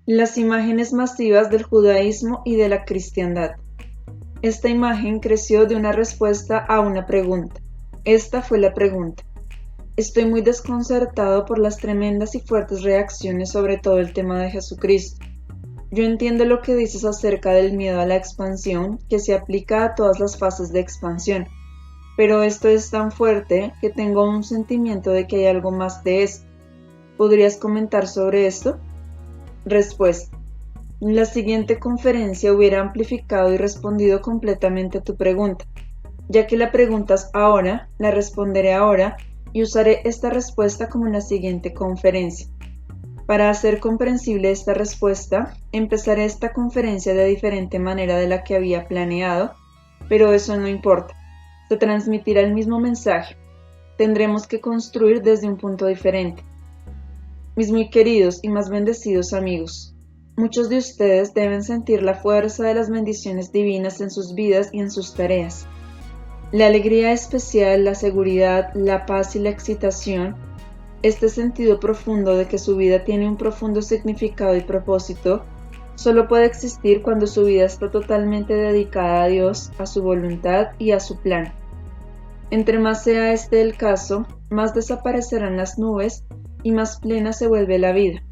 Las imágenes masivas del judaísmo y de la cristiandad. Esta imagen creció de una respuesta a una pregunta. Esta fue la pregunta. Estoy muy desconcertado por las tremendas y fuertes reacciones sobre todo el tema de Jesucristo. Yo entiendo lo que dices acerca del miedo a la expansión, que se aplica a todas las fases de expansión, pero esto es tan fuerte que tengo un sentimiento de que hay algo más de esto. ¿Podrías comentar sobre esto? Respuesta. La siguiente conferencia hubiera amplificado y respondido completamente a tu pregunta. Ya que la preguntas ahora, la responderé ahora y usaré esta respuesta como en la siguiente conferencia. Para hacer comprensible esta respuesta, empezaré esta conferencia de diferente manera de la que había planeado, pero eso no importa. Se transmitirá el mismo mensaje. Tendremos que construir desde un punto diferente. Mis muy queridos y más bendecidos amigos, muchos de ustedes deben sentir la fuerza de las bendiciones divinas en sus vidas y en sus tareas. La alegría especial, la seguridad, la paz y la excitación, este sentido profundo de que su vida tiene un profundo significado y propósito, solo puede existir cuando su vida está totalmente dedicada a Dios, a su voluntad y a su plan. Entre más sea este el caso, más desaparecerán las nubes y más plena se vuelve la vida.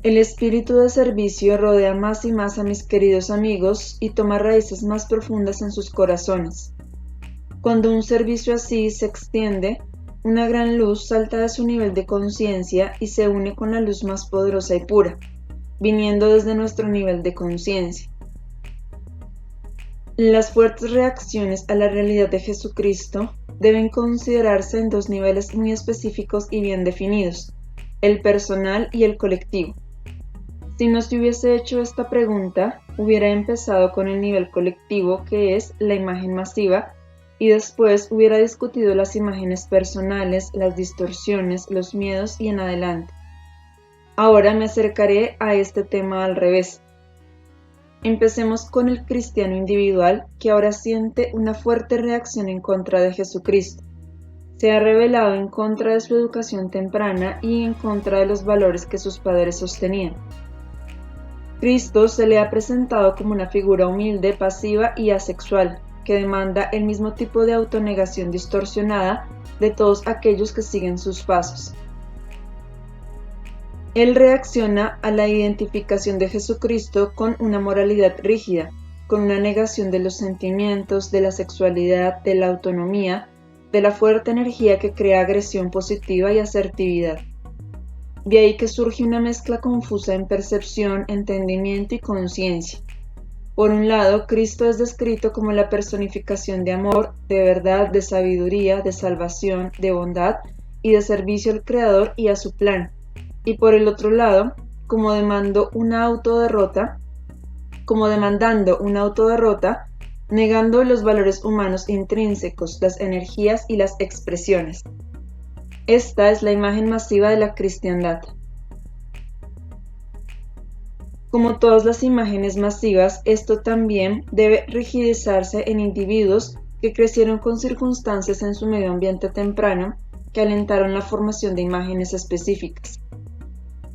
El espíritu de servicio rodea más y más a mis queridos amigos y toma raíces más profundas en sus corazones. Cuando un servicio así se extiende, una gran luz salta de su nivel de conciencia y se une con la luz más poderosa y pura, viniendo desde nuestro nivel de conciencia. Las fuertes reacciones a la realidad de Jesucristo deben considerarse en dos niveles muy específicos y bien definidos, el personal y el colectivo. Si no se hubiese hecho esta pregunta, hubiera empezado con el nivel colectivo, que es la imagen masiva, y después hubiera discutido las imágenes personales, las distorsiones, los miedos y en adelante. Ahora me acercaré a este tema al revés. Empecemos con el cristiano individual, que ahora siente una fuerte reacción en contra de Jesucristo. Se ha rebelado en contra de su educación temprana y en contra de los valores que sus padres sostenían. Cristo se le ha presentado como una figura humilde, pasiva y asexual, que demanda el mismo tipo de autonegación distorsionada de todos aquellos que siguen sus pasos. Él reacciona a la identificación de Jesucristo con una moralidad rígida, con una negación de los sentimientos, de la sexualidad, de la autonomía, de la fuerte energía que crea agresión positiva y asertividad. De ahí que surge una mezcla confusa en percepción, entendimiento y conciencia. Por un lado, Cristo es descrito como la personificación de amor, de verdad, de sabiduría, de salvación, de bondad y de servicio al Creador y a su plan. Y por el otro lado, como demandando una autoderrota, negando los valores humanos intrínsecos, las energías y las expresiones. Esta es la imagen masiva de la cristiandad. Como todas las imágenes masivas, esto también debe rigidizarse en individuos que crecieron con circunstancias en su medio ambiente temprano que alentaron la formación de imágenes específicas.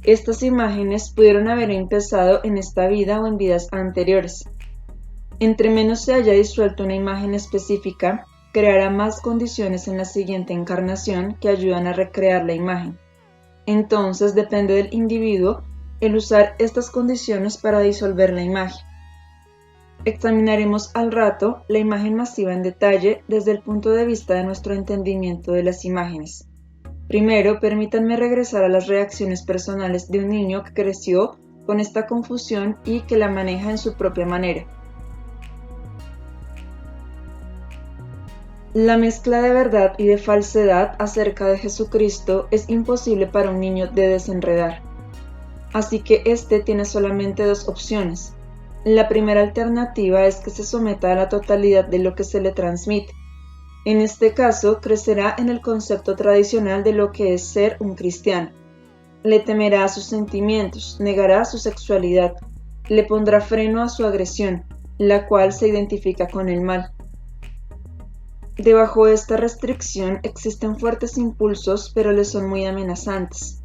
Estas imágenes pudieron haber empezado en esta vida o en vidas anteriores. Entre menos se haya disuelto una imagen específica, creará más condiciones en la siguiente encarnación que ayudan a recrear la imagen. Entonces depende del individuo el usar estas condiciones para disolver la imagen. Examinaremos al rato la imagen masiva en detalle desde el punto de vista de nuestro entendimiento de las imágenes. Primero, permítanme regresar a las reacciones personales de un niño que creció con esta confusión y que la maneja en su propia manera. La mezcla de verdad y de falsedad acerca de Jesucristo es imposible para un niño de desenredar. Así que este tiene solamente dos opciones. La primera alternativa es que se someta a la totalidad de lo que se le transmite. En este caso, crecerá en el concepto tradicional de lo que es ser un cristiano. Le temerá a sus sentimientos, negará su sexualidad, le pondrá freno a su agresión, la cual se identifica con el mal. Debajo de esta restricción existen fuertes impulsos, pero le son muy amenazantes.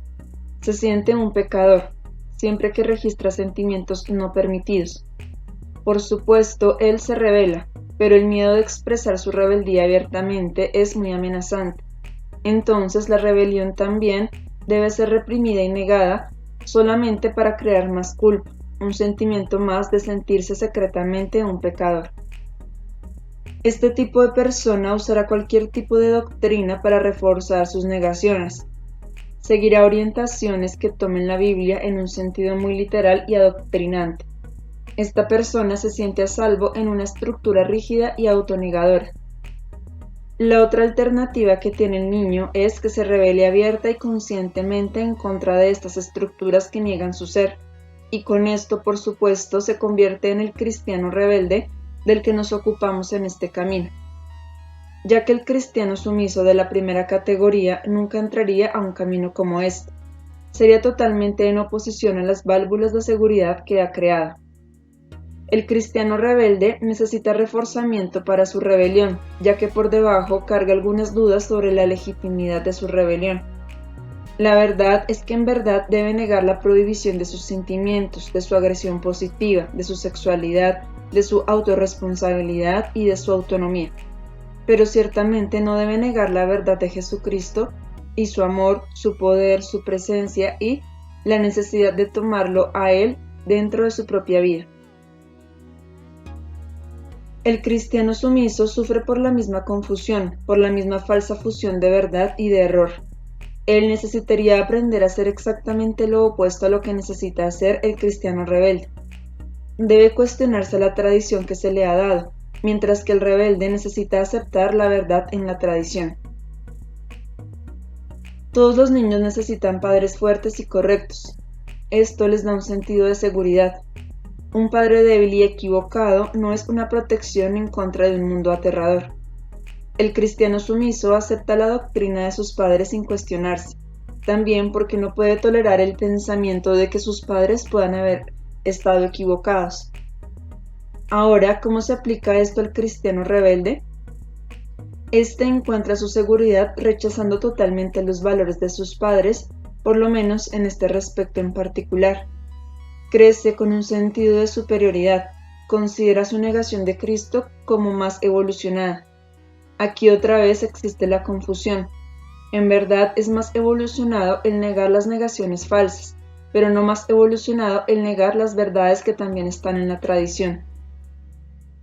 Se siente un pecador, siempre que registra sentimientos no permitidos. Por supuesto, él se rebela, pero el miedo de expresar su rebeldía abiertamente es muy amenazante. Entonces la rebelión también debe ser reprimida y negada solamente para crear más culpa, un sentimiento más de sentirse secretamente un pecador. Este tipo de persona usará cualquier tipo de doctrina para reforzar sus negaciones. Seguirá orientaciones que tomen la Biblia en un sentido muy literal y adoctrinante. Esta persona se siente a salvo en una estructura rígida y autonegadora. La otra alternativa que tiene el niño es que se revele abierta y conscientemente en contra de estas estructuras que niegan su ser, y con esto, por supuesto, se convierte en el cristiano rebelde del que nos ocupamos en este camino, ya que el cristiano sumiso de la primera categoría nunca entraría a un camino como este. Sería totalmente en oposición a las válvulas de seguridad que ha creado. El cristiano rebelde necesita reforzamiento para su rebelión, ya que por debajo carga algunas dudas sobre la legitimidad de su rebelión. La verdad es que en verdad debe negar la prohibición de sus sentimientos, de su agresión positiva, de su sexualidad, de su autorresponsabilidad y de su autonomía. Pero ciertamente no debe negar la verdad de Jesucristo y su amor, su poder, su presencia y la necesidad de tomarlo a Él dentro de su propia vida. El cristiano sumiso sufre por la misma confusión, por la misma falsa fusión de verdad y de error. Él necesitaría aprender a hacer exactamente lo opuesto a lo que necesita hacer el cristiano rebelde. Debe cuestionarse la tradición que se le ha dado, mientras que el rebelde necesita aceptar la verdad en la tradición. Todos los niños necesitan padres fuertes y correctos. Esto les da un sentido de seguridad. Un padre débil y equivocado no es una protección en contra de un mundo aterrador. El cristiano sumiso acepta la doctrina de sus padres sin cuestionarse, también porque no puede tolerar el pensamiento de que sus padres puedan haber estado equivocados. Ahora, ¿cómo se aplica esto al cristiano rebelde? Este encuentra su seguridad rechazando totalmente los valores de sus padres, por lo menos en este respecto en particular. Crece con un sentido de superioridad, considera su negación de Cristo como más evolucionada. Aquí otra vez existe la confusión. En verdad es más evolucionado el negar las negaciones falsas, pero no más evolucionado el negar las verdades que también están en la tradición.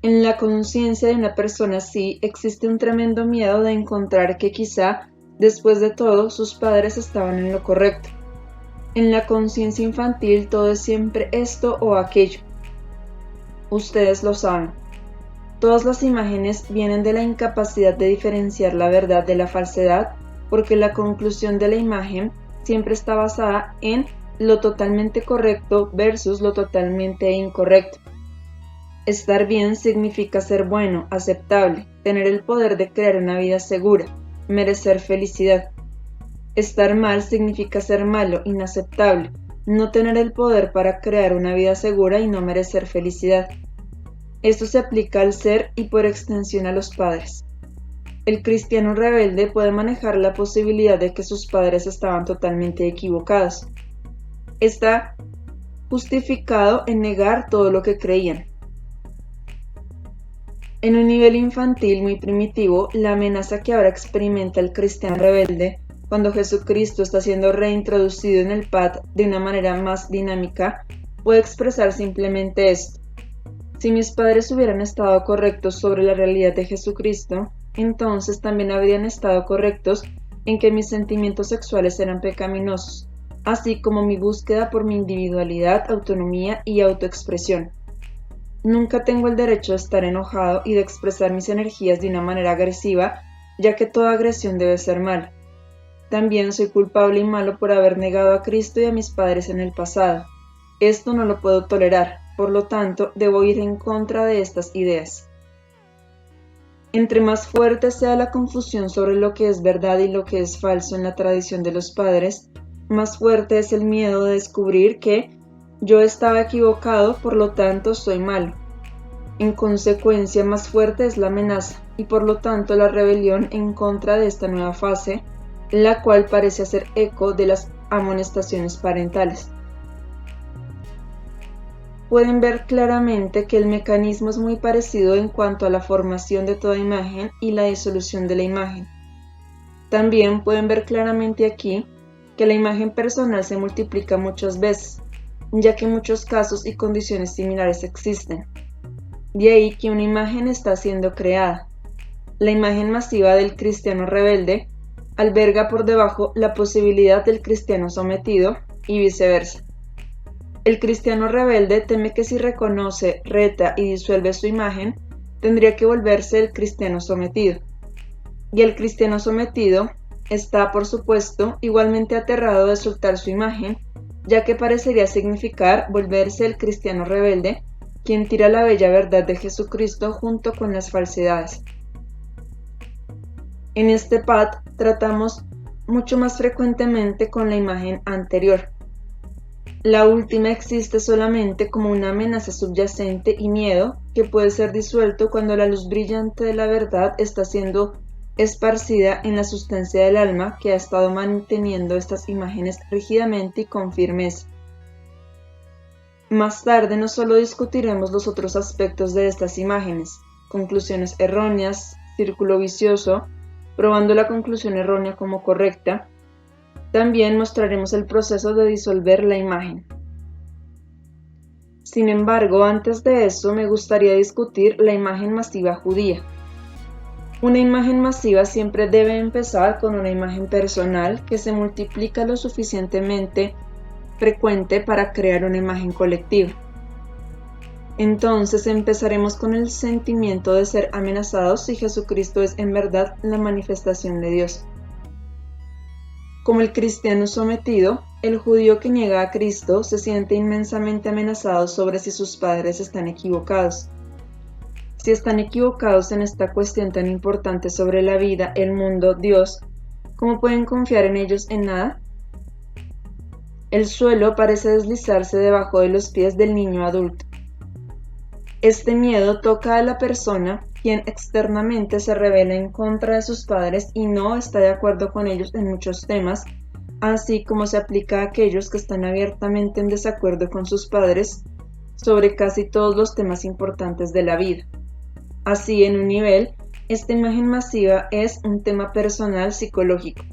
En la conciencia de una persona así existe un tremendo miedo de encontrar que quizá, después de todo, sus padres estaban en lo correcto. En la conciencia infantil todo es siempre esto o aquello. Ustedes lo saben. Todas las imágenes vienen de la incapacidad de diferenciar la verdad de la falsedad, porque la conclusión de la imagen siempre está basada en lo totalmente correcto versus lo totalmente incorrecto. Estar bien significa ser bueno, aceptable, tener el poder de crear una vida segura, merecer felicidad. Estar mal significa ser malo, inaceptable, no tener el poder para crear una vida segura y no merecer felicidad. Esto se aplica al ser y por extensión a los padres. El cristiano rebelde puede manejar la posibilidad de que sus padres estaban totalmente equivocados. Está justificado en negar todo lo que creían. En un nivel infantil muy primitivo, la amenaza que ahora experimenta el cristiano rebelde cuando Jesucristo está siendo reintroducido en el pad de una manera más dinámica, puede expresar simplemente esto. Si mis padres hubieran estado correctos sobre la realidad de Jesucristo, entonces también habrían estado correctos en que mis sentimientos sexuales eran pecaminosos, así como mi búsqueda por mi individualidad, autonomía y autoexpresión. Nunca tengo el derecho de estar enojado y de expresar mis energías de una manera agresiva, ya que toda agresión debe ser mala. También soy culpable y malo por haber negado a Cristo y a mis padres en el pasado. Esto no lo puedo tolerar, por lo tanto, debo ir en contra de estas ideas. Entre más fuerte sea la confusión sobre lo que es verdad y lo que es falso en la tradición de los padres, más fuerte es el miedo de descubrir que yo estaba equivocado, por lo tanto soy malo. En consecuencia, más fuerte es la amenaza y por lo tanto la rebelión en contra de esta nueva fase, la cual parece hacer eco de las amonestaciones parentales. pueden ver claramente que el mecanismo es muy parecido en cuanto a la formación de toda imagen y la disolución de la imagen. También pueden ver claramente aquí que la imagen personal se multiplica muchas veces, ya que muchos casos y condiciones similares existen. De ahí que una imagen está siendo creada. La imagen masiva del cristiano rebelde alberga por debajo la posibilidad del cristiano sometido y viceversa. El cristiano rebelde teme que si reconoce, reta y disuelve su imagen, tendría que volverse el cristiano sometido. Y el cristiano sometido está, por supuesto, igualmente aterrado de soltar su imagen, ya que parecería significar volverse el cristiano rebelde, quien tira la bella verdad de Jesucristo junto con las falsedades. En este pad tratamos mucho más frecuentemente con la imagen anterior. La última existe solamente como una amenaza subyacente y miedo que puede ser disuelto cuando la luz brillante de la verdad está siendo esparcida en la sustancia del alma que ha estado manteniendo estas imágenes rígidamente y con firmeza. Más tarde no solo discutiremos los otros aspectos de estas imágenes, conclusiones erróneas, círculo vicioso, probando la conclusión errónea como correcta. También mostraremos el proceso de disolver la imagen. Sin embargo, antes de eso me gustaría discutir la imagen masiva judía. Una imagen masiva siempre debe empezar con una imagen personal que se multiplica lo suficientemente frecuente para crear una imagen colectiva. Entonces empezaremos con el sentimiento de ser amenazados si Jesucristo es en verdad la manifestación de Dios. Como el cristiano sometido, el judío que niega a Cristo se siente inmensamente amenazado sobre si sus padres están equivocados. Si están equivocados en esta cuestión tan importante sobre la vida, el mundo, Dios, ¿cómo pueden confiar en ellos en nada? El suelo parece deslizarse debajo de los pies del niño adulto. Este miedo toca a la persona quien externamente se revela en contra de sus padres y no está de acuerdo con ellos en muchos temas, así como se aplica a aquellos que están abiertamente en desacuerdo con sus padres sobre casi todos los temas importantes de la vida. Así, en un nivel, esta imagen masiva es un tema personal psicológico.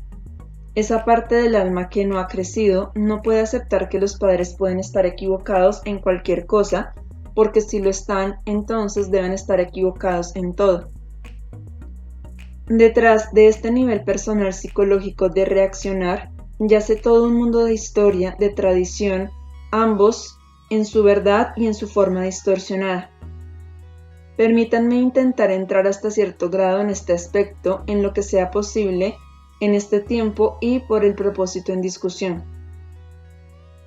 Esa parte del alma que no ha crecido no puede aceptar que los padres pueden estar equivocados en cualquier cosa, porque si lo están, entonces deben estar equivocados en todo. Detrás de este nivel personal psicológico de reaccionar, yace todo un mundo de historia, de tradición, ambos en su verdad y en su forma distorsionada. Permítanme intentar entrar hasta cierto grado en este aspecto, en lo que sea posible, en este tiempo y por el propósito en discusión.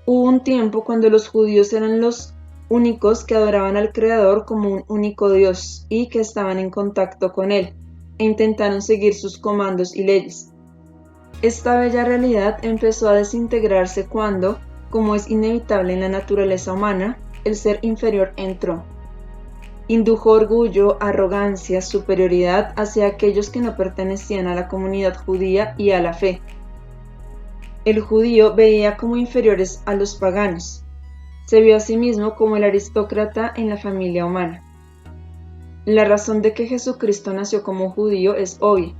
Hubo un tiempo cuando los judíos eran los únicos que adoraban al Creador como un único Dios y que estaban en contacto con Él, e intentaron seguir sus comandos y leyes. Esta bella realidad empezó a desintegrarse cuando, como es inevitable en la naturaleza humana, el ser inferior entró. Indujo orgullo, arrogancia, superioridad hacia aquellos que no pertenecían a la comunidad judía y a la fe. El judío veía como inferiores a los paganos. Se vio a sí mismo como el aristócrata en la familia humana. La razón de que Jesucristo nació como judío es obvia,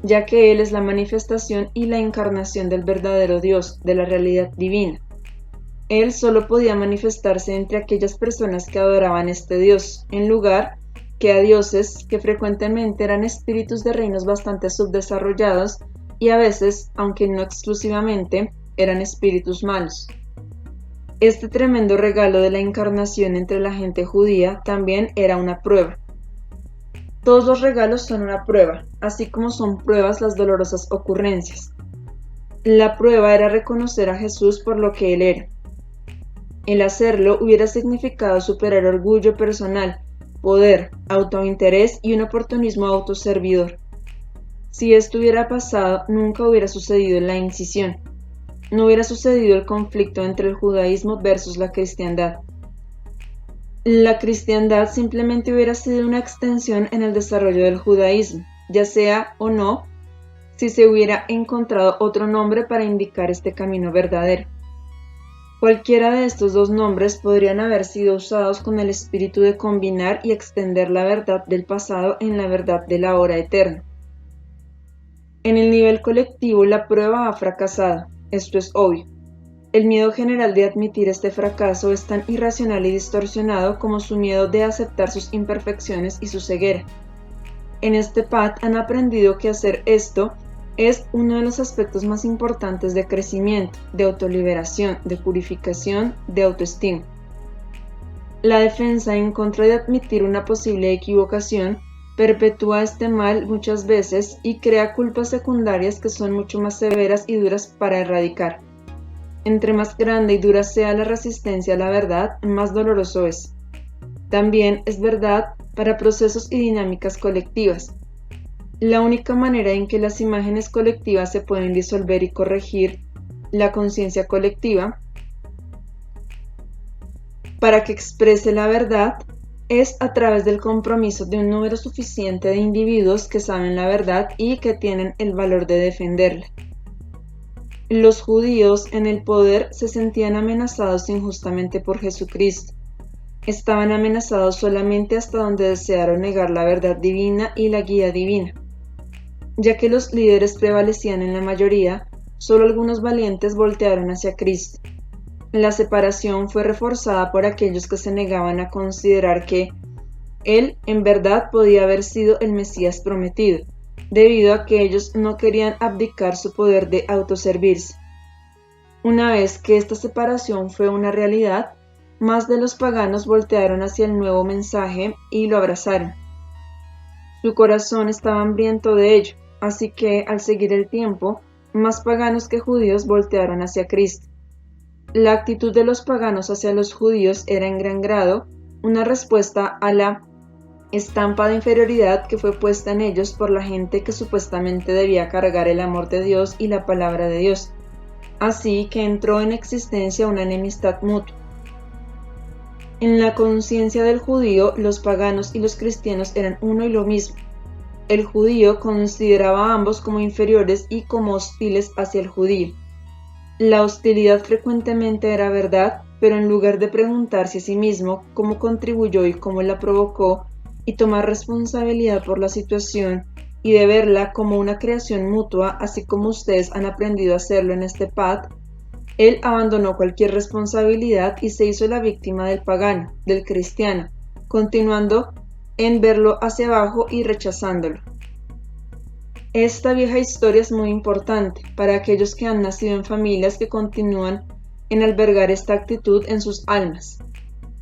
ya que Él es la manifestación y la encarnación del verdadero Dios, de la realidad divina. Él solo podía manifestarse entre aquellas personas que adoraban este Dios, en lugar que a dioses que frecuentemente eran espíritus de reinos bastante subdesarrollados y a veces, aunque no exclusivamente, eran espíritus malos. Este tremendo regalo de la encarnación entre la gente judía también era una prueba. Todos los regalos son una prueba, así como son pruebas las dolorosas ocurrencias. La prueba era reconocer a Jesús por lo que Él era. El hacerlo hubiera significado superar orgullo personal, poder, autointerés y un oportunismo autoservidor. Si esto hubiera pasado, nunca hubiera sucedido la incisión. No hubiera sucedido el conflicto entre el judaísmo versus la cristiandad. La cristiandad simplemente hubiera sido una extensión en el desarrollo del judaísmo, ya sea o no, si se hubiera encontrado otro nombre para indicar este camino verdadero. Cualquiera de estos dos nombres podrían haber sido usados con el espíritu de combinar y extender la verdad del pasado en la verdad de la hora eterna. En el nivel colectivo, la prueba ha fracasado, esto es obvio. El miedo general de admitir este fracaso es tan irracional y distorsionado como su miedo de aceptar sus imperfecciones y su ceguera. En este pad han aprendido que hacer esto es uno de los aspectos más importantes de crecimiento, de autoliberación, de purificación, de autoestima. La defensa en contra de admitir una posible equivocación perpetúa este mal muchas veces y crea culpas secundarias que son mucho más severas y duras para erradicar. Entre más grande y dura sea la resistencia a la verdad, más doloroso es. También es verdad para procesos y dinámicas colectivas. La única manera en que las imágenes colectivas se pueden disolver y corregir la conciencia colectiva para que exprese la verdad es a través del compromiso de un número suficiente de individuos que saben la verdad y que tienen el valor de defenderla. Los judíos en el poder se sentían amenazados injustamente por Jesucristo. Estaban amenazados solamente hasta donde desearon negar la verdad divina y la guía divina. Ya que los líderes prevalecían en la mayoría, solo algunos valientes voltearon hacia Cristo. La separación fue reforzada por aquellos que se negaban a considerar que Él en verdad podía haber sido el Mesías prometido, debido a que ellos no querían abdicar su poder de autoservirse. Una vez que esta separación fue una realidad, más de los paganos voltearon hacia el nuevo mensaje y lo abrazaron. Su corazón estaba hambriento de ello, así que al seguir el tiempo, más paganos que judíos voltearon hacia Cristo. La actitud de los paganos hacia los judíos era en gran grado una respuesta a la estampa de inferioridad que fue puesta en ellos por la gente que supuestamente debía cargar el amor de Dios y la palabra de Dios. Así que entró en existencia una enemistad mutua. En la conciencia del judío, los paganos y los cristianos eran uno y lo mismo. El judío consideraba a ambos como inferiores y como hostiles hacia el judío. La hostilidad frecuentemente era verdad, pero en lugar de preguntarse a sí mismo cómo contribuyó y cómo la provocó, y tomar responsabilidad por la situación, y de verla como una creación mutua, así como ustedes han aprendido a hacerlo en este pad, él abandonó cualquier responsabilidad y se hizo la víctima del pagano, del cristiano, continuando en verlo hacia abajo y rechazándolo. Esta vieja historia es muy importante para aquellos que han nacido en familias que continúan en albergar esta actitud en sus almas.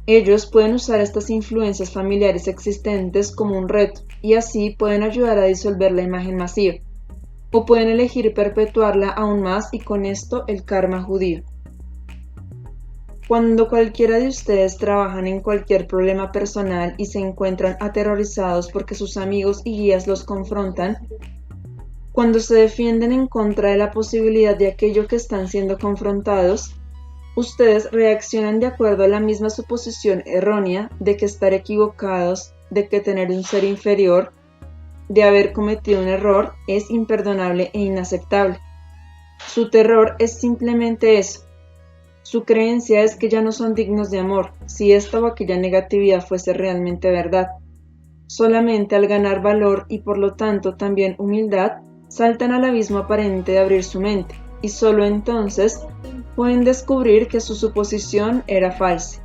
Ellos pueden usar estas influencias familiares existentes como un reto y así pueden ayudar a disolver la imagen masiva, o pueden elegir perpetuarla aún más y con esto el karma judío. Cuando cualquiera de ustedes trabajan en cualquier problema personal y se encuentran aterrorizados porque sus amigos y guías los confrontan, cuando se defienden en contra de la posibilidad de aquello que están siendo confrontados, ustedes reaccionan de acuerdo a la misma suposición errónea de que estar equivocados, de que tener un ser inferior, de haber cometido un error es imperdonable e inaceptable. Su terror es simplemente eso. Su creencia es que ya no son dignos de amor, si esta o aquella negatividad fuese realmente verdad. Solamente al ganar valor y por lo tanto también humildad, saltan al abismo aparente de abrir su mente, y solo entonces pueden descubrir que su suposición era falsa.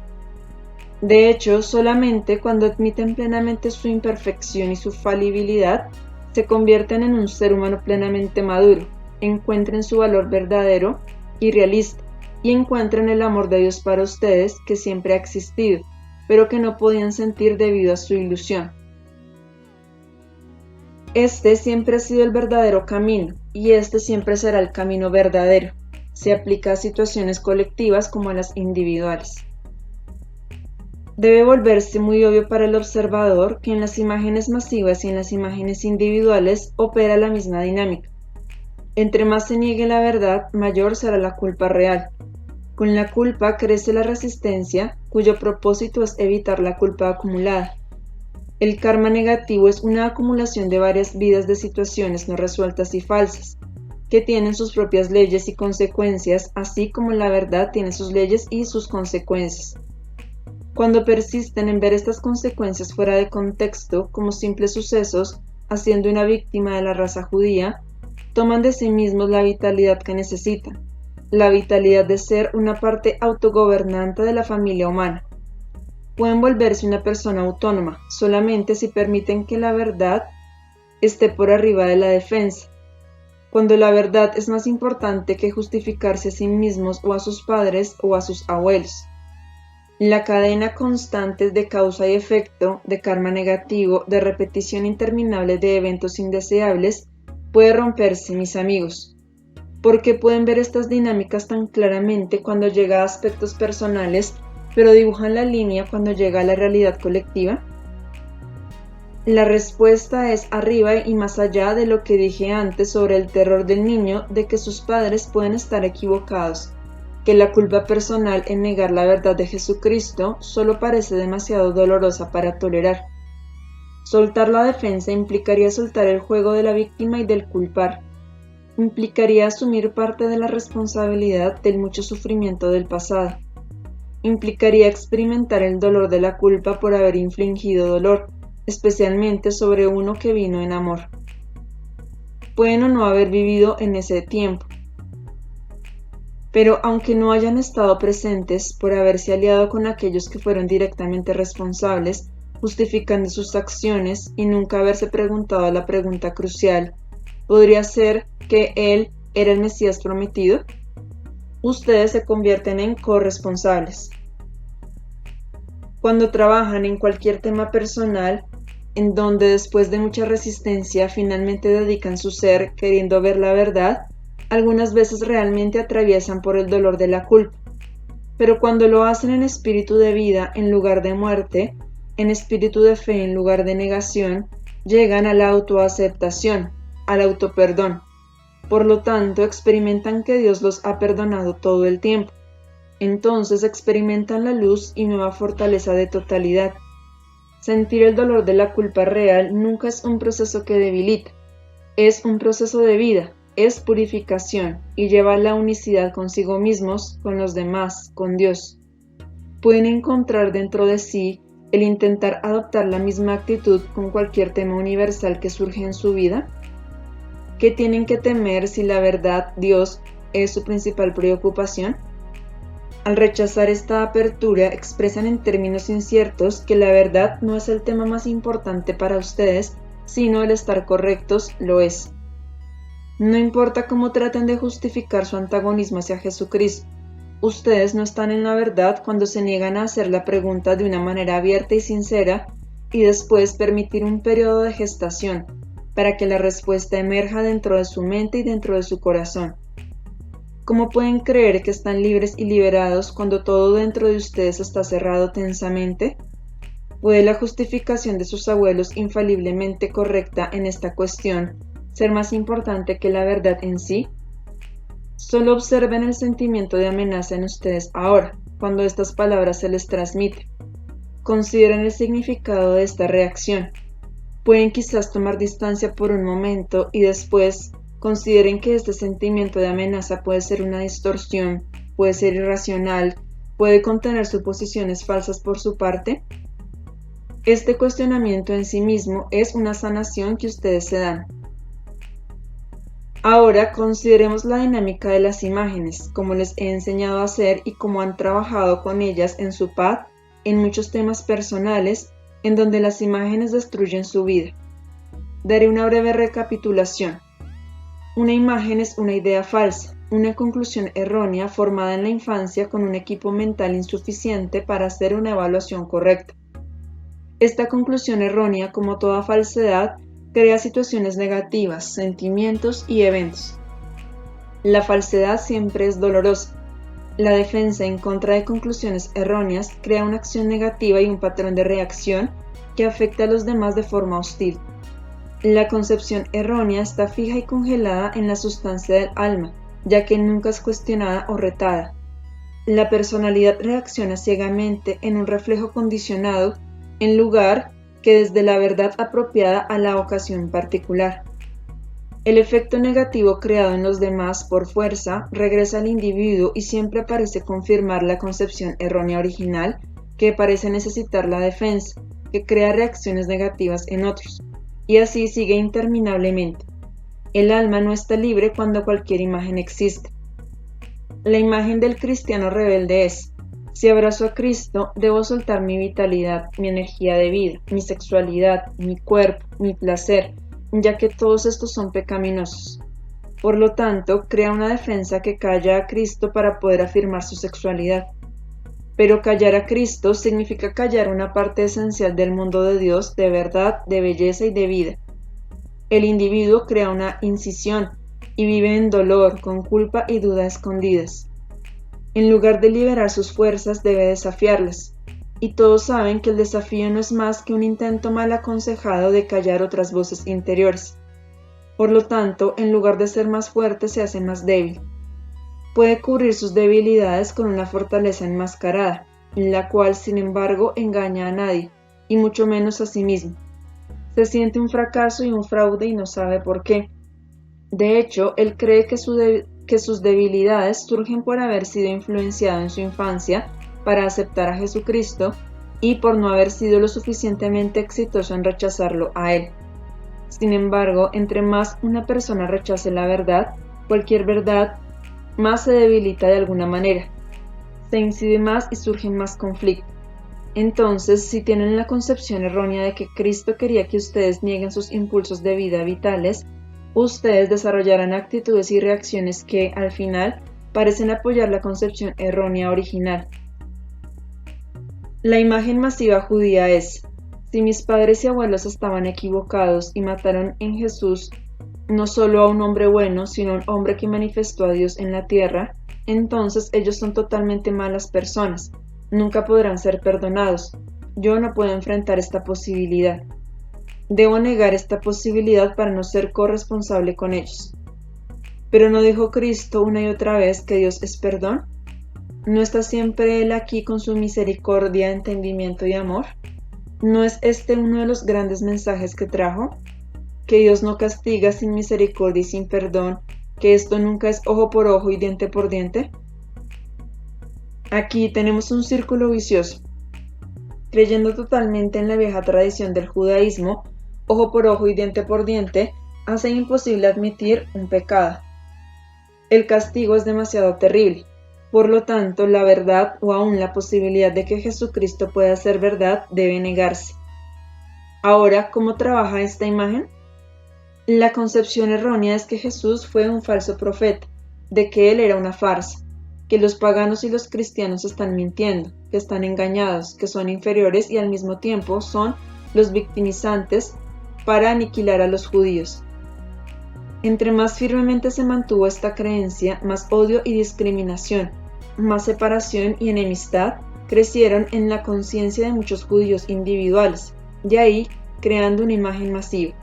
De hecho, solamente cuando admiten plenamente su imperfección y su falibilidad, se convierten en un ser humano plenamente maduro, encuentren su valor verdadero y realista, y encuentren el amor de Dios para ustedes que siempre ha existido, pero que no podían sentir debido a su ilusión. Este siempre ha sido el verdadero camino, y este siempre será el camino verdadero. Se aplica a situaciones colectivas como a las individuales. Debe volverse muy obvio para el observador que en las imágenes masivas y en las imágenes individuales opera la misma dinámica. Entre más se niegue la verdad, mayor será la culpa real. Con la culpa crece la resistencia, cuyo propósito es evitar la culpa acumulada. El karma negativo es una acumulación de varias vidas de situaciones no resueltas y falsas, que tienen sus propias leyes y consecuencias, así como la verdad tiene sus leyes y sus consecuencias. Cuando persisten en ver estas consecuencias fuera de contexto, como simples sucesos, haciendo una víctima de la raza judía, toman de sí mismos la vitalidad que necesitan, la vitalidad de ser una parte autogobernante de la familia humana. Pueden volverse una persona autónoma solamente si permiten que la verdad esté por arriba de la defensa. Cuando la verdad es más importante que justificarse a sí mismos o a sus padres o a sus abuelos. La cadena constante de causa y efecto, de karma negativo, de repetición interminable de eventos indeseables, puede romperse, mis amigos. ¿Por qué pueden ver estas dinámicas tan claramente cuando llega a aspectos personales, pero dibujan la línea cuando llega a la realidad colectiva? La respuesta es arriba y más allá de lo que dije antes sobre el terror del niño de que sus padres pueden estar equivocados, que la culpa personal en negar la verdad de Jesucristo solo parece demasiado dolorosa para tolerar. Soltar la defensa implicaría soltar el juego de la víctima y del culpar. Implicaría asumir parte de la responsabilidad del mucho sufrimiento del pasado. Implicaría experimentar el dolor de la culpa por haber infligido dolor, especialmente sobre uno que vino en amor. Pueden o no haber vivido en ese tiempo, pero aunque no hayan estado presentes por haberse aliado con aquellos que fueron directamente responsables, justificando sus acciones y nunca haberse preguntado la pregunta crucial, ¿podría ser que él era el Mesías prometido? Ustedes se convierten en corresponsables. Cuando trabajan en cualquier tema personal, en donde después de mucha resistencia finalmente dedican su ser queriendo ver la verdad, algunas veces realmente atraviesan por el dolor de la culpa. Pero cuando lo hacen en espíritu de vida en lugar de muerte, en espíritu de fe en lugar de negación, llegan a la autoaceptación, al autoperdón. Por lo tanto, experimentan que Dios los ha perdonado todo el tiempo. Entonces experimentan la luz y nueva fortaleza de totalidad. Sentir el dolor de la culpa real nunca es un proceso que debilita, es un proceso de vida, es purificación y lleva la unicidad consigo mismos, con los demás, con Dios. Pueden encontrar dentro de sí el intentar adoptar la misma actitud con cualquier tema universal que surge en su vida. ¿Qué tienen que temer si la verdad, Dios, es su principal preocupación? Al rechazar esta apertura, expresan en términos inciertos que la verdad no es el tema más importante para ustedes, sino el estar correctos lo es. No importa cómo traten de justificar su antagonismo hacia Jesucristo, ustedes no están en la verdad cuando se niegan a hacer la pregunta de una manera abierta y sincera y después permitir un periodo de gestación para que la respuesta emerja dentro de su mente y dentro de su corazón. ¿Cómo pueden creer que están libres y liberados cuando todo dentro de ustedes está cerrado tensamente? ¿Puede la justificación de sus abuelos infaliblemente correcta en esta cuestión ser más importante que la verdad en sí? Solo observen el sentimiento de amenaza en ustedes ahora, cuando estas palabras se les transmiten. Consideren el significado de esta reacción. Pueden quizás tomar distancia por un momento y después consideren que este sentimiento de amenaza puede ser una distorsión, puede ser irracional, puede contener suposiciones falsas por su parte. Este cuestionamiento en sí mismo es una sanación que ustedes se dan. Ahora consideremos la dinámica de las imágenes, como les he enseñado a hacer y cómo han trabajado con ellas en su paz, en muchos temas personales, en donde las imágenes destruyen su vida. Daré una breve recapitulación. Una imagen es una idea falsa, una conclusión errónea formada en la infancia con un equipo mental insuficiente para hacer una evaluación correcta. Esta conclusión errónea, como toda falsedad, crea situaciones negativas, sentimientos y eventos. La falsedad siempre es dolorosa. La defensa en contra de conclusiones erróneas crea una acción negativa y un patrón de reacción que afecta a los demás de forma hostil. La concepción errónea está fija y congelada en la sustancia del alma, ya que nunca es cuestionada o retada. La personalidad reacciona ciegamente en un reflejo condicionado, en lugar que desde la verdad apropiada a la ocasión particular. El efecto negativo creado en los demás por fuerza regresa al individuo y siempre parece confirmar la concepción errónea original que parece necesitar la defensa, que crea reacciones negativas en otros, y así sigue interminablemente. El alma no está libre cuando cualquier imagen existe. La imagen del cristiano rebelde es: si abrazo a Cristo, debo soltar mi vitalidad, mi energía de vida, mi sexualidad, mi cuerpo, mi placer, ya que todos estos son pecaminosos. Por lo tanto, crea una defensa que calla a Cristo para poder afirmar su sexualidad. Pero callar a Cristo significa callar una parte esencial del mundo de Dios, de verdad, de belleza y de vida. El individuo crea una incisión y vive en dolor, con culpa y duda escondidas. En lugar de liberar sus fuerzas, debe desafiarlas. Y todos saben que el desafío no es más que un intento mal aconsejado de callar otras voces interiores. Por lo tanto, en lugar de ser más fuerte, se hace más débil. Puede cubrir sus debilidades con una fortaleza enmascarada, la cual, sin embargo, engaña a nadie, y mucho menos a sí mismo. Se siente un fracaso y un fraude y no sabe por qué. De hecho, él cree que sus debilidades surgen por haber sido influenciado en su infancia para aceptar a Jesucristo y por no haber sido lo suficientemente exitoso en rechazarlo a él. Sin embargo, entre más una persona rechace la verdad, cualquier verdad, más se debilita de alguna manera. Se incide más y surgen más conflictos. Entonces, si tienen la concepción errónea de que Cristo quería que ustedes nieguen sus impulsos de vida vitales, ustedes desarrollarán actitudes y reacciones que, al final, parecen apoyar la concepción errónea original. La imagen masiva judía es: si mis padres y abuelos estaban equivocados y mataron en Jesús no solo a un hombre bueno, sino a un hombre que manifestó a Dios en la tierra, entonces ellos son totalmente malas personas. Nunca podrán ser perdonados. Yo no puedo enfrentar esta posibilidad. Debo negar esta posibilidad para no ser corresponsable con ellos. Pero ¿no dijo Cristo una y otra vez que Dios es perdón? ¿No está siempre Él aquí con su misericordia, entendimiento y amor? ¿No es este uno de los grandes mensajes que trajo? Que Dios no castiga sin misericordia y sin perdón, que esto nunca es ojo por ojo y diente por diente. Aquí tenemos un círculo vicioso. Creyendo totalmente en la vieja tradición del judaísmo, ojo por ojo y diente por diente, hace imposible admitir un pecado. El castigo es demasiado terrible. Por lo tanto, la verdad o aún la posibilidad de que Jesucristo pueda ser verdad debe negarse. Ahora, ¿cómo trabaja esta imagen? La concepción errónea es que Jesús fue un falso profeta, de que él era una farsa, que los paganos y los cristianos están mintiendo, que están engañados, que son inferiores y al mismo tiempo son los victimizantes para aniquilar a los judíos. Entre más firmemente se mantuvo esta creencia, más odio y discriminación, más separación y enemistad crecieron en la conciencia de muchos judíos individuales, y ahí creando una imagen masiva.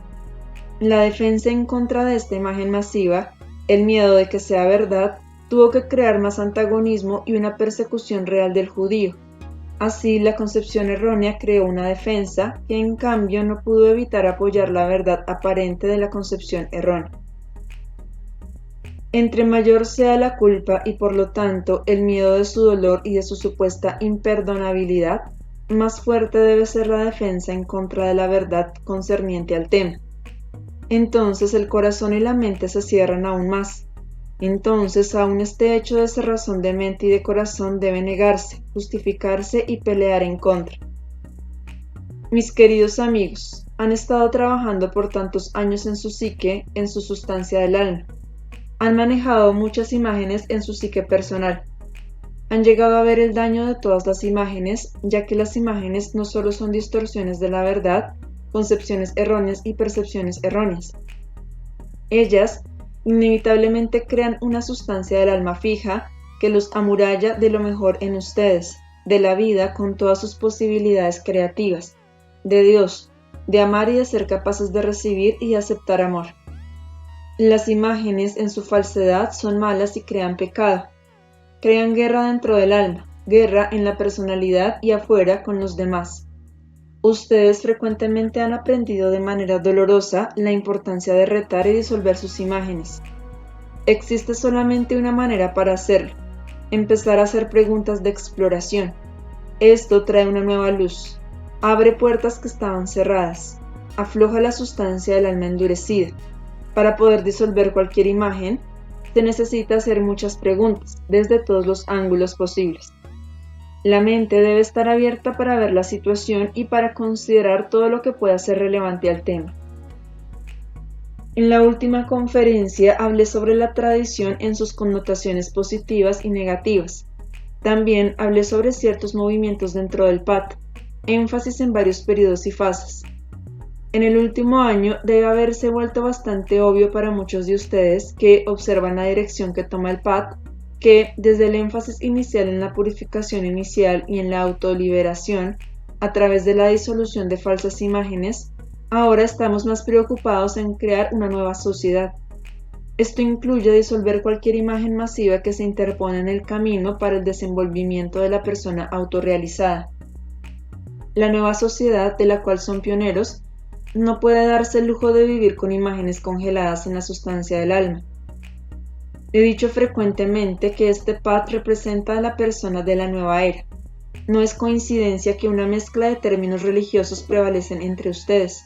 La defensa en contra de esta imagen masiva, el miedo de que sea verdad, tuvo que crear más antagonismo y una persecución real del judío. Así, la concepción errónea creó una defensa que en cambio no pudo evitar apoyar la verdad aparente de la concepción errónea. Entre mayor sea la culpa y por lo tanto el miedo de su dolor y de su supuesta imperdonabilidad, más fuerte debe ser la defensa en contra de la verdad concerniente al tema. Entonces el corazón y la mente se cierran aún más. Entonces aún este hecho de cerrazón de mente y de corazón debe negarse, justificarse y pelear en contra. Mis queridos amigos, han estado trabajando por tantos años en su psique, en su sustancia del alma. Han manejado muchas imágenes en su psique personal. Han llegado a ver el daño de todas las imágenes, ya que las imágenes no solo son distorsiones de la verdad, concepciones erróneas y percepciones erróneas. Ellas inevitablemente crean una sustancia del alma fija que los amuralla de lo mejor en ustedes, de la vida con todas sus posibilidades creativas, de Dios, de amar y de ser capaces de recibir y aceptar amor. Las imágenes en su falsedad son malas y crean pecado. Crean guerra dentro del alma, guerra en la personalidad y afuera con los demás. Ustedes frecuentemente han aprendido de manera dolorosa la importancia de retar y disolver sus imágenes. Existe solamente una manera para hacerlo: empezar a hacer preguntas de exploración. Esto trae una nueva luz, abre puertas que estaban cerradas, afloja la sustancia del alma endurecida. Para poder disolver cualquier imagen, se necesita hacer muchas preguntas, desde todos los ángulos posibles. La mente debe estar abierta para ver la situación y para considerar todo lo que pueda ser relevante al tema. En la última conferencia hablé sobre la tradición en sus connotaciones positivas y negativas. También hablé sobre ciertos movimientos dentro del PAT, énfasis en varios periodos y fases. En el último año debe haberse vuelto bastante obvio para muchos de ustedes que observan la dirección que toma el PAT, que desde el énfasis inicial en la purificación inicial y en la autoliberación, a través de la disolución de falsas imágenes, ahora estamos más preocupados en crear una nueva sociedad. Esto incluye disolver cualquier imagen masiva que se interpone en el camino para el desenvolvimiento de la persona autorrealizada. La nueva sociedad, de la cual son pioneros, no puede darse el lujo de vivir con imágenes congeladas en la sustancia del alma. He dicho frecuentemente que este PAT representa a la persona de la nueva era. No es coincidencia que una mezcla de términos religiosos prevalecen entre ustedes.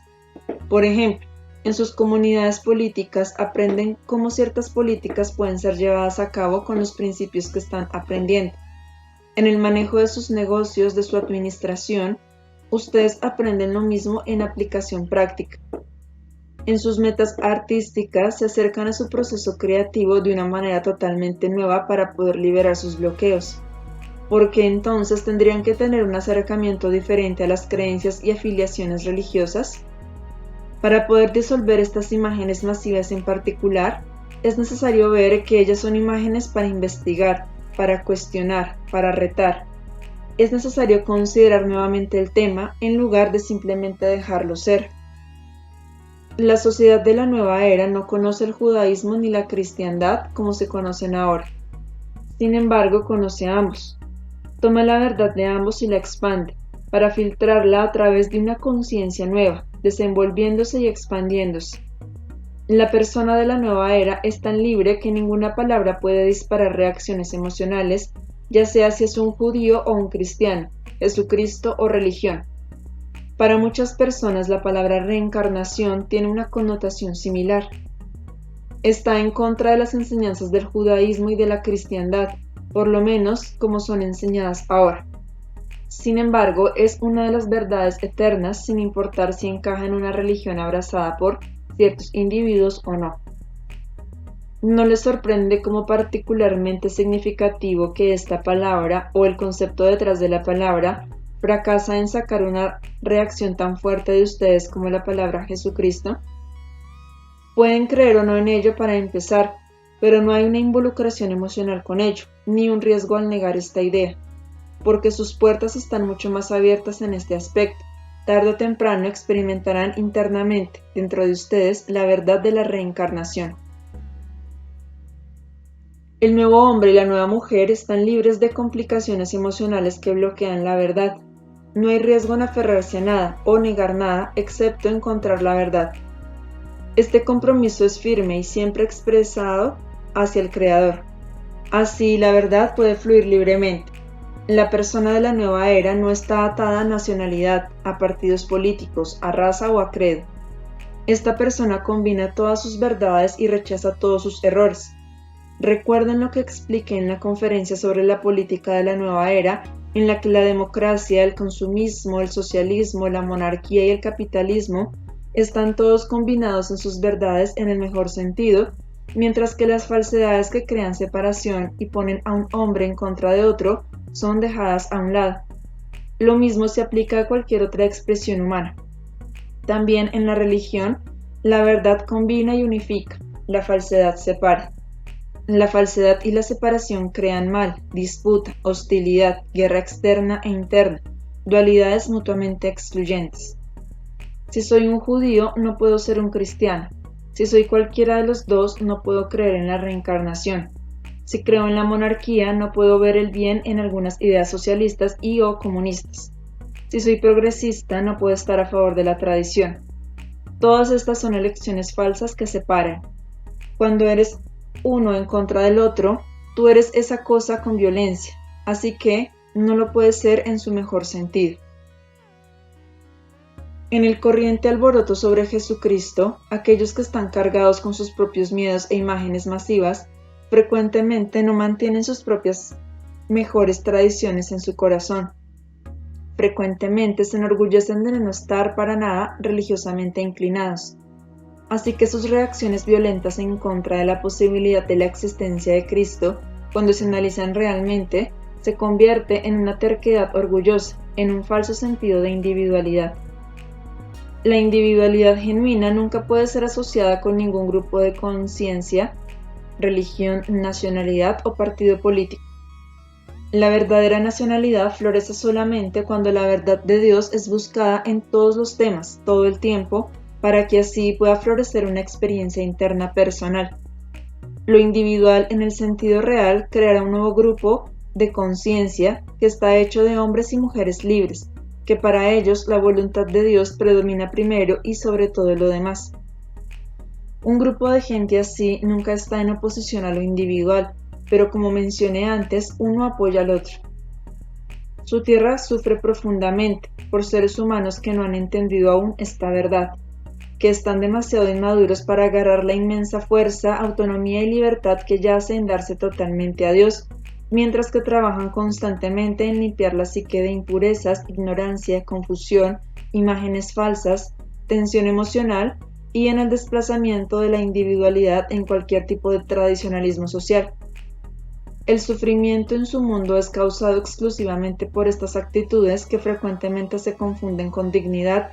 Por ejemplo, en sus comunidades políticas aprenden cómo ciertas políticas pueden ser llevadas a cabo con los principios que están aprendiendo. En el manejo de sus negocios, de su administración, ustedes aprenden lo mismo en aplicación práctica. En sus metas artísticas se acercan a su proceso creativo de una manera totalmente nueva para poder liberar sus bloqueos. Porque entonces tendrían que tener un acercamiento diferente a las creencias y afiliaciones religiosas. Para poder disolver estas imágenes masivas en particular, es necesario ver que ellas son imágenes para investigar, para cuestionar, para retar. Es necesario considerar nuevamente el tema en lugar de simplemente dejarlo ser. La sociedad de la nueva era no conoce el judaísmo ni la cristiandad como se conocen ahora. Sin embargo, conoce a ambos. Toma la verdad de ambos y la expande, para filtrarla a través de una conciencia nueva, desenvolviéndose y expandiéndose. La persona de la nueva era es tan libre que ninguna palabra puede disparar reacciones emocionales, ya sea si es un judío o un cristiano, Jesucristo o religión. Para muchas personas la palabra reencarnación tiene una connotación similar. Está en contra de las enseñanzas del judaísmo y de la cristiandad, por lo menos como son enseñadas ahora. Sin embargo, es una de las verdades eternas sin importar si encaja en una religión abrazada por ciertos individuos o no. ¿No les sorprende como particularmente significativo que esta palabra o el concepto detrás de la palabra fracasa en sacar una reacción tan fuerte de ustedes como la palabra Jesucristo? Pueden creer o no en ello para empezar, pero no hay una involucración emocional con ello, ni un riesgo al negar esta idea, porque sus puertas están mucho más abiertas en este aspecto. Tarde o temprano experimentarán internamente, dentro de ustedes, la verdad de la reencarnación. El nuevo hombre y la nueva mujer están libres de complicaciones emocionales que bloquean la verdad. No hay riesgo en aferrarse a nada o negar nada excepto encontrar la verdad. Este compromiso es firme y siempre expresado hacia el Creador. Así la verdad puede fluir libremente. La persona de la nueva era no está atada a nacionalidad, a partidos políticos, a raza o a credo. Esta persona combina todas sus verdades y rechaza todos sus errores. Recuerden lo que expliqué en la conferencia sobre la política de la nueva era, en la que la democracia, el consumismo, el socialismo, la monarquía y el capitalismo están todos combinados en sus verdades en el mejor sentido, mientras que las falsedades que crean separación y ponen a un hombre en contra de otro son dejadas a un lado. Lo mismo se aplica a cualquier otra expresión humana. También en la religión, la verdad combina y unifica, la falsedad separa. La falsedad y la separación crean mal, disputa, hostilidad, guerra externa e interna, dualidades mutuamente excluyentes. Si soy un judío, no puedo ser un cristiano. Si soy cualquiera de los dos, no puedo creer en la reencarnación. Si creo en la monarquía, no puedo ver el bien en algunas ideas socialistas y o comunistas. Si soy progresista, no puedo estar a favor de la tradición. Todas estas son elecciones falsas que separan. Cuando eres uno en contra del otro, tú eres esa cosa con violencia, así que no lo puedes ser en su mejor sentido. En el corriente alboroto sobre Jesucristo, aquellos que están cargados con sus propios miedos e imágenes masivas, frecuentemente no mantienen sus propias mejores tradiciones en su corazón. Frecuentemente se enorgullecen de no estar para nada religiosamente inclinados. Así que sus reacciones violentas en contra de la posibilidad de la existencia de Cristo, cuando se analizan realmente, se convierte en una terquedad orgullosa, en un falso sentido de individualidad. La individualidad genuina nunca puede ser asociada con ningún grupo de conciencia, religión, nacionalidad o partido político. La verdadera nacionalidad florece solamente cuando la verdad de Dios es buscada en todos los temas, todo el tiempo, para que así pueda florecer una experiencia interna personal. Lo individual en el sentido real creará un nuevo grupo de conciencia que está hecho de hombres y mujeres libres, que para ellos la voluntad de Dios predomina primero y sobre todo lo demás. Un grupo de gente así nunca está en oposición a lo individual, pero como mencioné antes, uno apoya al otro. Su tierra sufre profundamente por seres humanos que no han entendido aún esta verdad, que están demasiado inmaduros para agarrar la inmensa fuerza, autonomía y libertad que yace en darse totalmente a Dios, mientras que trabajan constantemente en limpiar la psique de impurezas, ignorancia, confusión, imágenes falsas, tensión emocional y en el desplazamiento de la individualidad en cualquier tipo de tradicionalismo social. El sufrimiento en su mundo es causado exclusivamente por estas actitudes que frecuentemente se confunden con dignidad,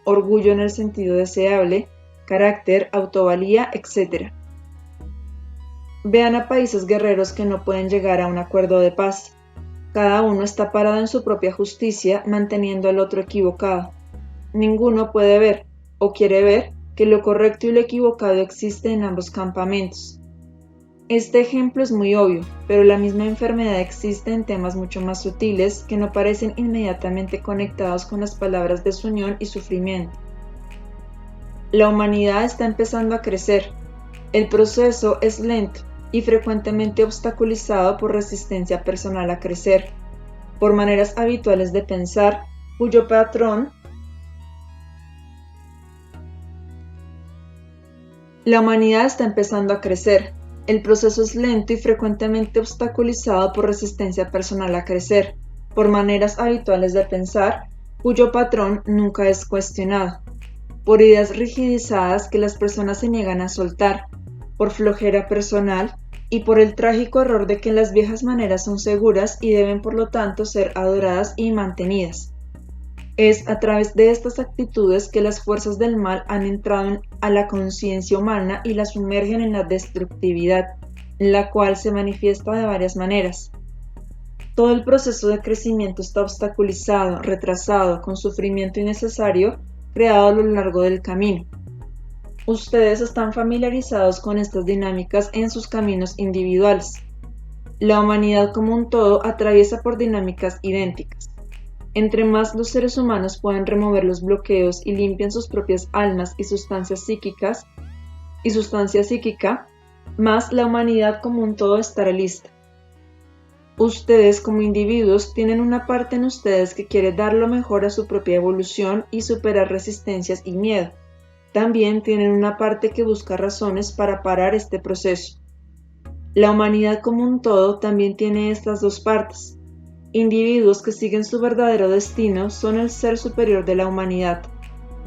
orgullo en el sentido deseable, carácter, autovalía, etc. Vean a países guerreros que no pueden llegar a un acuerdo de paz. Cada uno está parado en su propia justicia, manteniendo al otro equivocado. Ninguno puede ver, o quiere ver, que lo correcto y lo equivocado existe en ambos campamentos. Este ejemplo es muy obvio, pero la misma enfermedad existe en temas mucho más sutiles que no parecen inmediatamente conectados con las palabras desunión y sufrimiento. La humanidad está empezando a crecer. El proceso es lento y frecuentemente obstaculizado por resistencia personal a crecer, por maneras habituales de pensar, cuyo patrón La humanidad está empezando a crecer. El proceso es lento y frecuentemente obstaculizado por resistencia personal a crecer, por maneras habituales de pensar, cuyo patrón nunca es cuestionado, por ideas rigidizadas que las personas se niegan a soltar, por flojera personal y por el trágico error de que las viejas maneras son seguras y deben por lo tanto ser adoradas y mantenidas. Es a través de estas actitudes que las fuerzas del mal han entrado a la conciencia humana y la sumergen en la destructividad, la cual se manifiesta de varias maneras. Todo el proceso de crecimiento está obstaculizado, retrasado, con sufrimiento innecesario creado a lo largo del camino. Ustedes están familiarizados con estas dinámicas en sus caminos individuales. La humanidad como un todo atraviesa por dinámicas idénticas. Entre más los seres humanos puedan remover los bloqueos y limpian sus propias almas y sustancia psíquica, más la humanidad como un todo estará lista. Ustedes como individuos tienen una parte en ustedes que quiere dar lo mejor a su propia evolución y superar resistencias y miedo. También tienen una parte que busca razones para parar este proceso. La humanidad como un todo también tiene estas dos partes. Individuos que siguen su verdadero destino son el ser superior de la humanidad.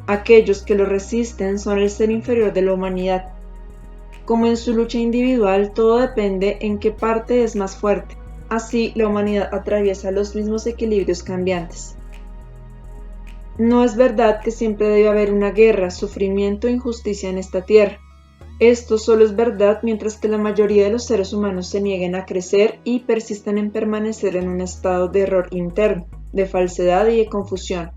Aquellos que lo resisten son el ser inferior de la humanidad. Como en su lucha individual, todo depende en qué parte es más fuerte. Así, la humanidad atraviesa los mismos equilibrios cambiantes. No es verdad que siempre debe haber una guerra, sufrimiento e injusticia en esta tierra. Esto solo es verdad mientras que la mayoría de los seres humanos se nieguen a crecer y persistan en permanecer en un estado de error interno, de falsedad y de confusión.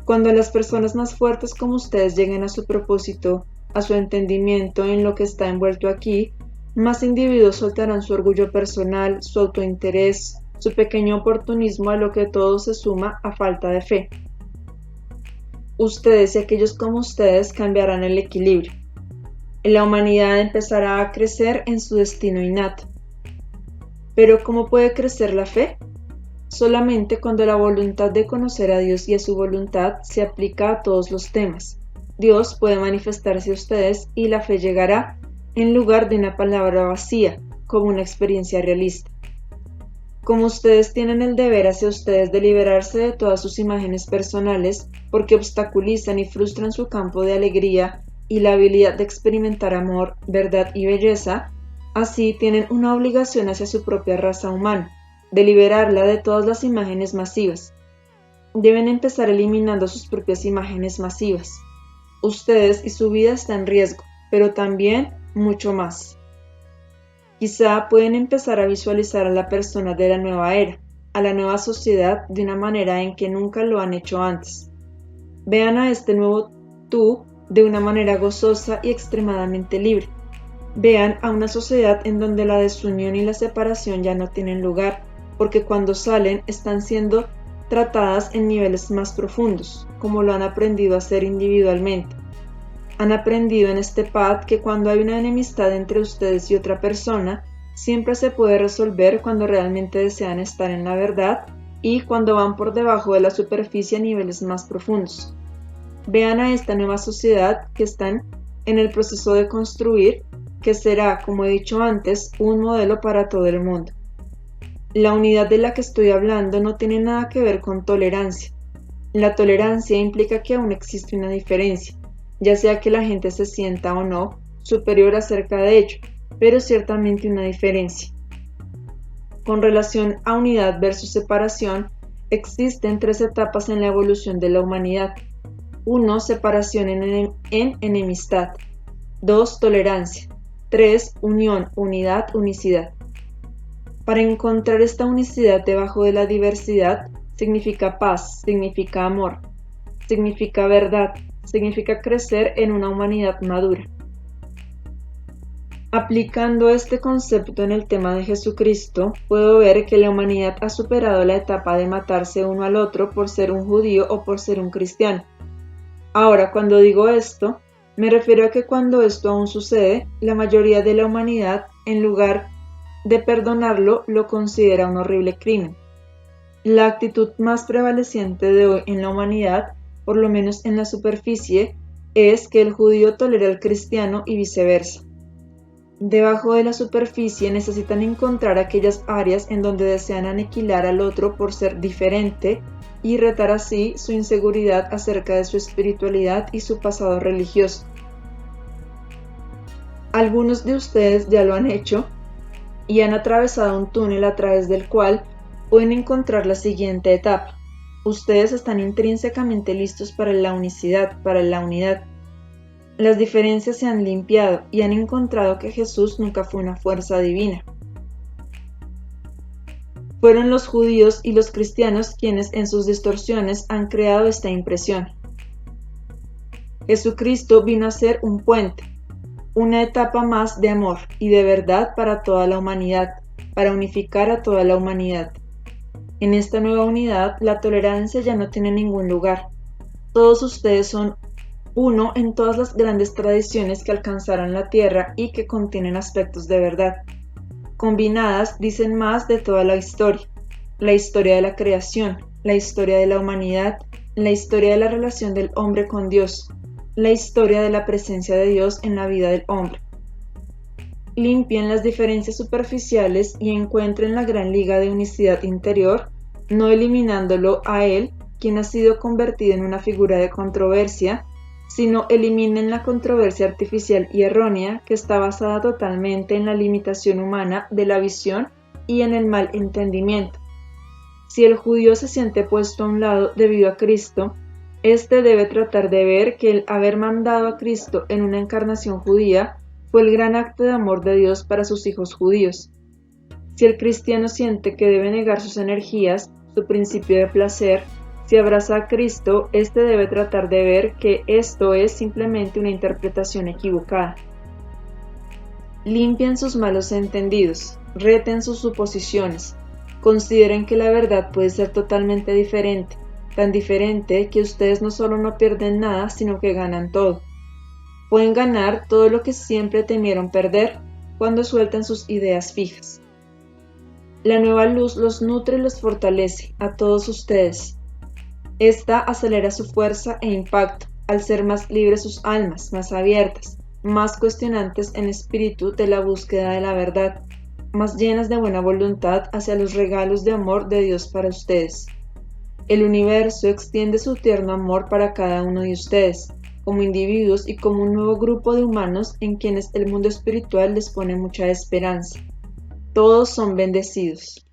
Cuando las personas más fuertes como ustedes lleguen a su propósito, a su entendimiento en lo que está envuelto aquí, más individuos soltarán su orgullo personal, su autointerés, su pequeño oportunismo a lo que todo se suma a falta de fe. Ustedes y aquellos como ustedes cambiarán el equilibrio. La humanidad empezará a crecer en su destino innato. Pero ¿cómo puede crecer la fe? Solamente cuando la voluntad de conocer a Dios y a su voluntad se aplica a todos los temas. Dios puede manifestarse a ustedes y la fe llegará en lugar de una palabra vacía, como una experiencia realista. Como ustedes tienen el deber hacia ustedes de liberarse de todas sus imágenes personales porque obstaculizan y frustran su campo de alegría y la habilidad de experimentar amor, verdad y belleza, así tienen una obligación hacia su propia raza humana, de liberarla de todas las imágenes masivas. Deben empezar eliminando sus propias imágenes masivas. Ustedes y su vida están en riesgo, pero también mucho más. Quizá pueden empezar a visualizar a la persona de la nueva era, a la nueva sociedad de una manera en que nunca lo han hecho antes. Vean a este nuevo tú de una manera gozosa y extremadamente libre. Vean a una sociedad en donde la desunión y la separación ya no tienen lugar, porque cuando salen están siendo tratadas en niveles más profundos, como lo han aprendido a hacer individualmente. Han aprendido en este pad que cuando hay una enemistad entre ustedes y otra persona, siempre se puede resolver cuando realmente desean estar en la verdad y cuando van por debajo de la superficie a niveles más profundos. Vean a esta nueva sociedad que están en el proceso de construir, que será, como he dicho antes, un modelo para todo el mundo. La unidad de la que estoy hablando no tiene nada que ver con tolerancia. La tolerancia implica que aún existe una diferencia, ya sea que la gente se sienta o no superior acerca de ello, pero ciertamente una diferencia. Con relación a unidad versus separación, existen 3 etapas en la evolución de la humanidad. 1. Separación en enemistad. 2. Tolerancia. 3. Unión, unidad, unicidad. Para encontrar esta unicidad debajo de la diversidad, significa paz, significa amor, significa verdad, significa crecer en una humanidad madura. Aplicando este concepto en el tema de Jesucristo, puedo ver que la humanidad ha superado la etapa de matarse uno al otro por ser un judío o por ser un cristiano. Ahora, cuando digo esto, me refiero a que cuando esto aún sucede, la mayoría de la humanidad, en lugar de perdonarlo, lo considera un horrible crimen. La actitud más prevaleciente de hoy en la humanidad, por lo menos en la superficie, es que el judío tolera al cristiano y viceversa. Debajo de la superficie necesitan encontrar aquellas áreas en donde desean aniquilar al otro por ser diferente y retar así su inseguridad acerca de su espiritualidad y su pasado religioso. Algunos de ustedes ya lo han hecho y han atravesado un túnel a través del cual pueden encontrar la siguiente etapa. Ustedes están intrínsecamente listos para la unicidad, para la unidad. Las diferencias se han limpiado y han encontrado que Jesús nunca fue una fuerza divina. Fueron los judíos y los cristianos quienes en sus distorsiones han creado esta impresión. Jesucristo vino a ser un puente, una etapa más de amor y de verdad para toda la humanidad, para unificar a toda la humanidad. En esta nueva unidad, la tolerancia ya no tiene ningún lugar. Todos ustedes son uno en todas las grandes tradiciones que alcanzaron la tierra y que contienen aspectos de verdad. Combinadas dicen más de toda la historia de la creación, la historia de la humanidad, la historia de la relación del hombre con Dios, la historia de la presencia de Dios en la vida del hombre. Limpien las diferencias superficiales y encuentren la gran liga de unicidad interior, no eliminándolo a él, quien ha sido convertido en una figura de controversia, sino eliminen la controversia artificial y errónea que está basada totalmente en la limitación humana de la visión y en el mal entendimiento. Si el judío se siente puesto a un lado debido a Cristo, éste debe tratar de ver que el haber mandado a Cristo en una encarnación judía fue el gran acto de amor de Dios para sus hijos judíos. Si el cristiano siente que debe negar sus energías, su principio de placer, si abraza a Cristo, éste debe tratar de ver que esto es simplemente una interpretación equivocada. Limpien sus malos entendidos, reten sus suposiciones, Consideren que la verdad puede ser totalmente diferente, tan diferente que ustedes no solo no pierden nada, sino que ganan todo. Pueden ganar todo lo que siempre temieron perder cuando sueltan sus ideas fijas. La nueva luz los nutre y los fortalece a todos ustedes. Esta acelera su fuerza e impacto al ser más libres sus almas, más abiertas, más cuestionantes en espíritu de la búsqueda de la verdad, más llenas de buena voluntad hacia los regalos de amor de Dios para ustedes. El universo extiende su tierno amor para cada uno de ustedes, como individuos y como un nuevo grupo de humanos en quienes el mundo espiritual les pone mucha esperanza. Todos son bendecidos.